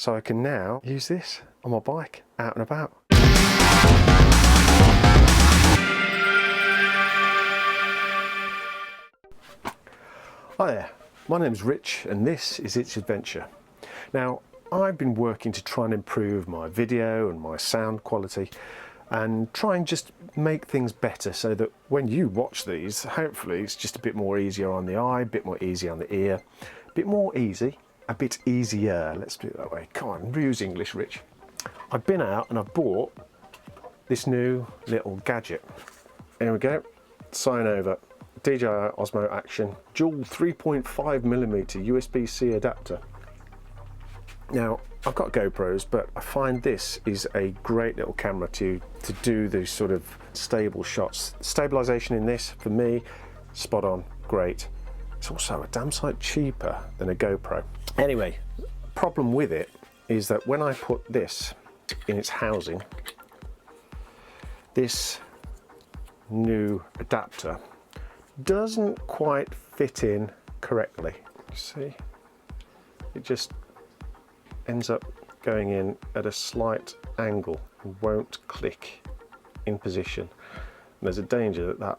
so I can now use this on my bike out and about. Hi there, my name's Rich and this is It's Adventure. Now, I've been working to try and improve my video and my sound quality and try and just make things better so that when you watch these, hopefully it's just a bit more easier on the eye, a bit more easy on the ear, a bit more easy, a bit easier, let's do it that way. Come on, use English, Rich. I've been out and I've bought this new little gadget. Here we go, Cynova DJI Osmo Action dual 3.5mm USB-C adapter. Now, I've got GoPros, but I find this is a great little camera to do these sort of stable shots. Stabilization in this, for me, spot on, great. It's also a damn sight cheaper than a GoPro. Anyway, problem with it is that when I put this in its housing, this new adapter doesn't quite fit in correctly. You see, it just ends up going in at a slight angle and won't click in position. And there's a danger that that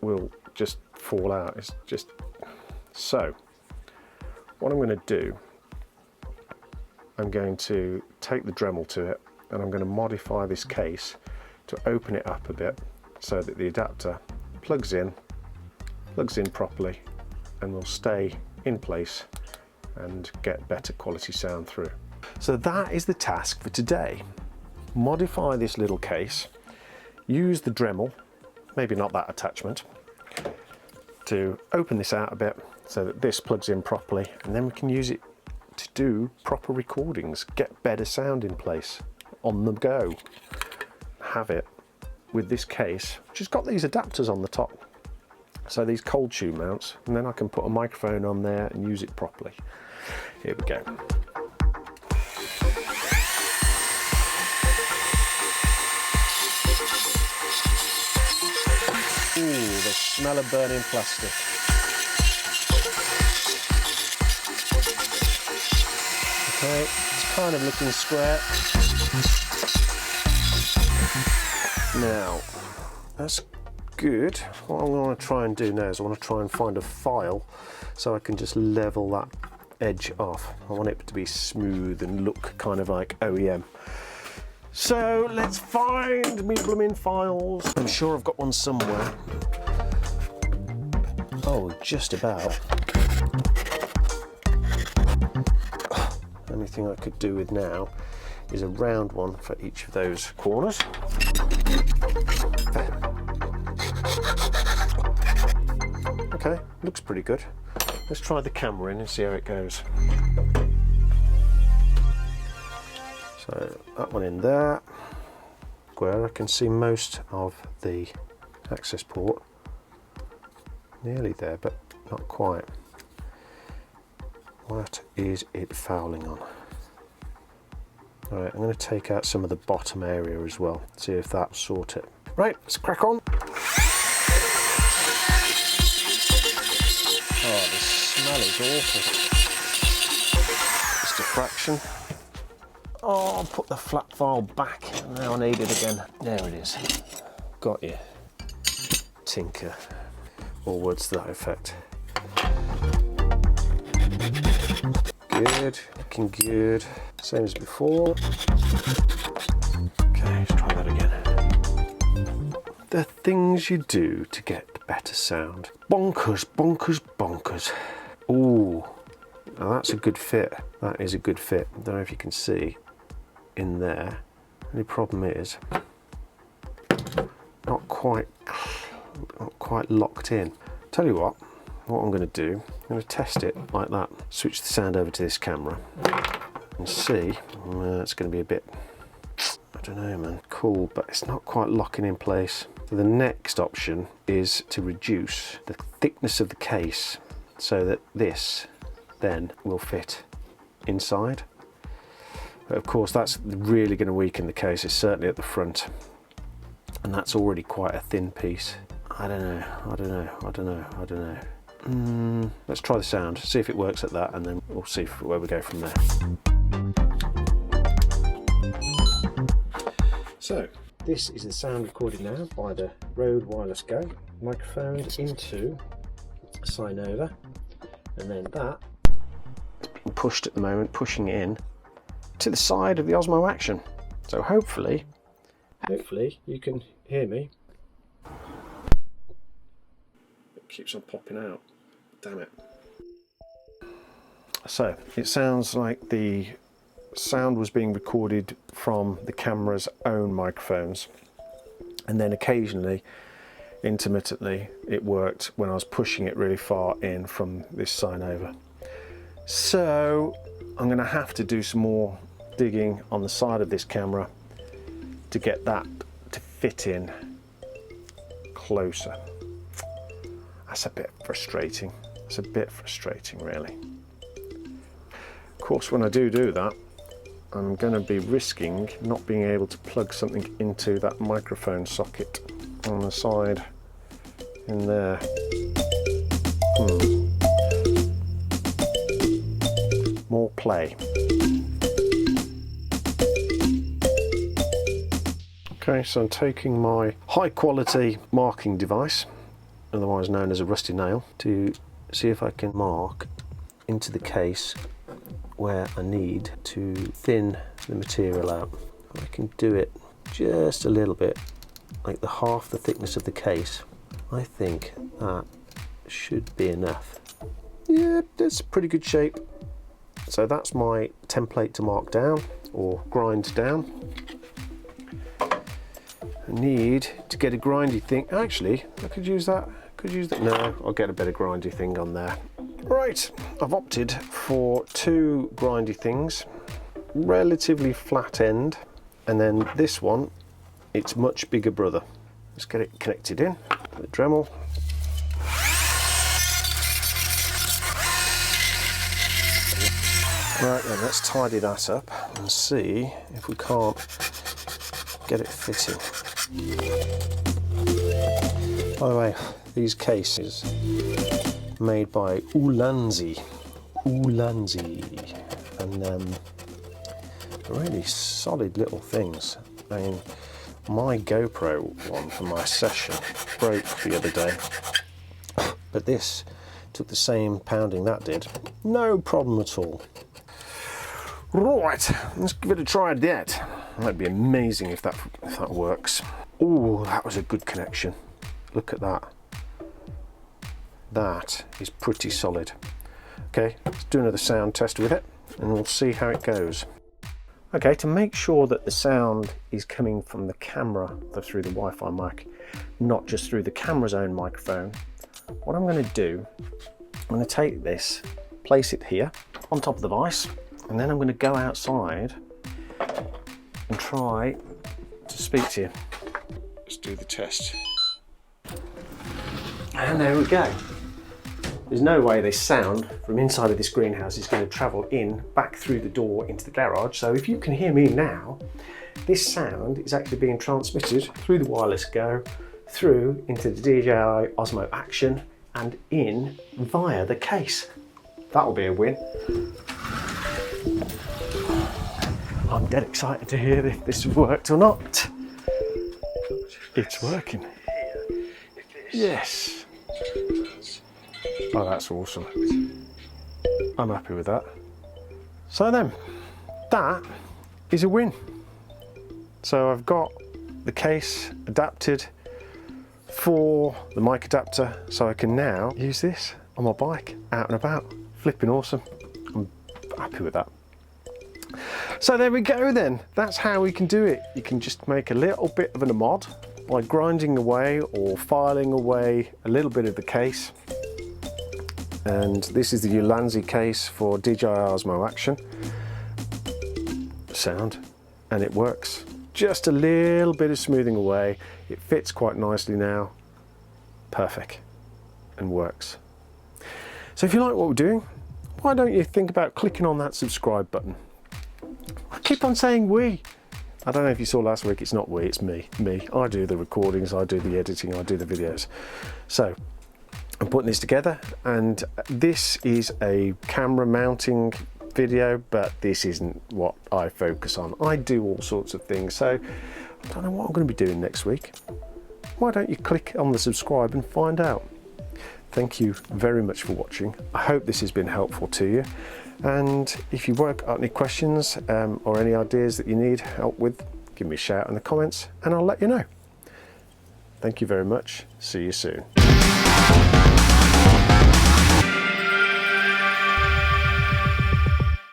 will just fall out. It's just so. What I'm going to do, I'm going to take the Dremel to it and I'm going to modify this case to open it up a bit so that the adapter plugs in properly and will stay in place and get better quality sound through. So that is the task for today. Modify this little case, use the Dremel, maybe not that attachment, to open this out a bit so that this plugs in properly, and then we can use it to do proper recordings, get better sound in place on the go. Have it with this case, which has got these adapters on the top. So these cold tube mounts, and then I can put a microphone on there and use it properly. Here we go. Ooh, the smell of burning plastic. Okay, it's kind of looking square. Now, that's good. What I want to try and do now is I want to try and find a file so I can just level that edge off. I want it to be smooth and look kind of like OEM. So let's find me blooming files. I'm sure I've got one somewhere. Oh, just about. The only thing I could do with now is a round one for each of those corners. Okay, looks pretty good. Let's try the camera in and see how it goes. So that one in there, where I can see most of the access port. Nearly there, but not quite. What is it fouling on? Alright, I'm going to take out some of the bottom area as well, see if that'll sort it. Right, let's crack on. Oh, the smell is awful. Just a fraction. Oh, I'll put the flat file back. Now I need it again. There it is. Got you. Tinker. Or words to that effect. Good, looking good. Same as before. Okay, let's try that again. The things you do to get better sound. Bonkers, bonkers, bonkers. Ooh, now that's a good fit. That is a good fit. I don't know if you can see in there. The only problem is not quite locked in. Tell you what I'm going to do, I'm going to test it like that. Switch the sound over to this camera and see. It's going to be a bit, I don't know, man, cool, but it's not quite locking in place. So the next option is to reduce the thickness of the case so that this then will fit inside. But of course that's really going to weaken the case. It's certainly at the front, and that's already quite a thin piece. I don't know. Let's try the sound, see if it works at that, and then we'll see where we go from there. So this is the sound recorded now by the Rode Wireless Go microphone into Cynova, and then that is being pushed at the moment, pushing in to the side of the Osmo Action. So hopefully you can hear me. It keeps on popping out. Damn it. So it sounds like the sound was being recorded from the camera's own microphones, and then occasionally, intermittently, it worked when I was pushing it really far in from this Cynova. So I'm going to have to do some more digging on the side of this camera to get that to fit in closer. That's a bit frustrating. It's a bit frustrating, really. Of course, when I do that, I'm going to be risking not being able to plug something into that microphone socket on the side in there. More play. Okay, so I'm taking my high quality marking device, otherwise known as a rusty nail, to see if I can mark into the case where I need to thin the material out. I can do it just a little bit, like half the thickness of the case. I think that should be enough. Yeah, that's pretty good shape. So that's my template to mark down or grind down. I need to get a grindy thing. Actually, I could use that. No, I'll get a better grindy thing on there. Right, I've opted for two grindy things, relatively flat end, and then this one, it's much bigger brother. Let's get it connected in, the dremel. Right then, let's tidy that up and see if we can't get it fitting. By the way, these cases made by Ulanzi, and really solid little things. I mean, my GoPro one for my session broke the other day, but this took the same pounding that did, no problem at all. Right, let's give it a try at that. That'd be amazing if that works. Oh, that was a good connection. Look at that. That is pretty solid. Okay, let's do another sound test with it and we'll see how it goes. Okay, to make sure that the sound is coming from the camera through the Wi-Fi mic, not just through the camera's own microphone, what I'm going to do, I'm going to take this, place it here on top of the device, and then I'm going to go outside and try to speak to you. Let's do the test. And there we go. There's no way this sound from inside of this greenhouse is going to travel back through the door into the garage. So if you can hear me now, this sound is actually being transmitted through the Wireless Go, through into the DJI Osmo Action, and in via the case. That'll be a win. I'm dead excited to hear if this worked or not. It's working. Yes. Oh, that's awesome. I'm happy with that. So then, that is a win. So I've got the case adapted for the mic adapter, so I can now use this on my bike, out and about. Flipping awesome. I'm happy with that. So there we go then. That's how we can do it. You can just make a little bit of a mod by grinding away or filing away a little bit of the case. And this is the Ulanzi case for DJI Osmo Action. Sound, and it works. Just a little bit of smoothing away. It fits quite nicely now. Perfect, and works. So if you like what we're doing, why don't you think about clicking on that subscribe button? I keep on saying we. I don't know if you saw last week, it's not we, it's me. I do the recordings, I do the editing, I do the videos. So I'm putting this together, and this is a camera mounting video, but this isn't what I focus on. I do all sorts of things, so I don't know what I'm going to be doing next week. Why don't you click on the subscribe and find out? Thank you very much for watching. I hope this has been helpful to you. And if you've got any questions or any ideas that you need help with, give me a shout in the comments and I'll let you know. Thank you very much. See you soon.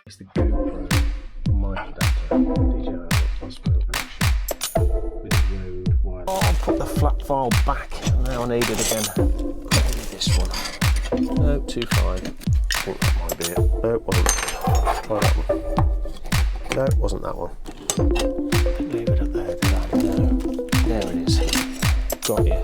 It's the GoPro mic adapter, DJI Osmo Action with Rode wire. Oh, I'll put the flat file back. Now I need it again. Maybe this one. No, 2.5. I think that might be it. No, it wasn't. Try that one. No, it wasn't that one. Leave it up there, did I? No. There it is. Got you.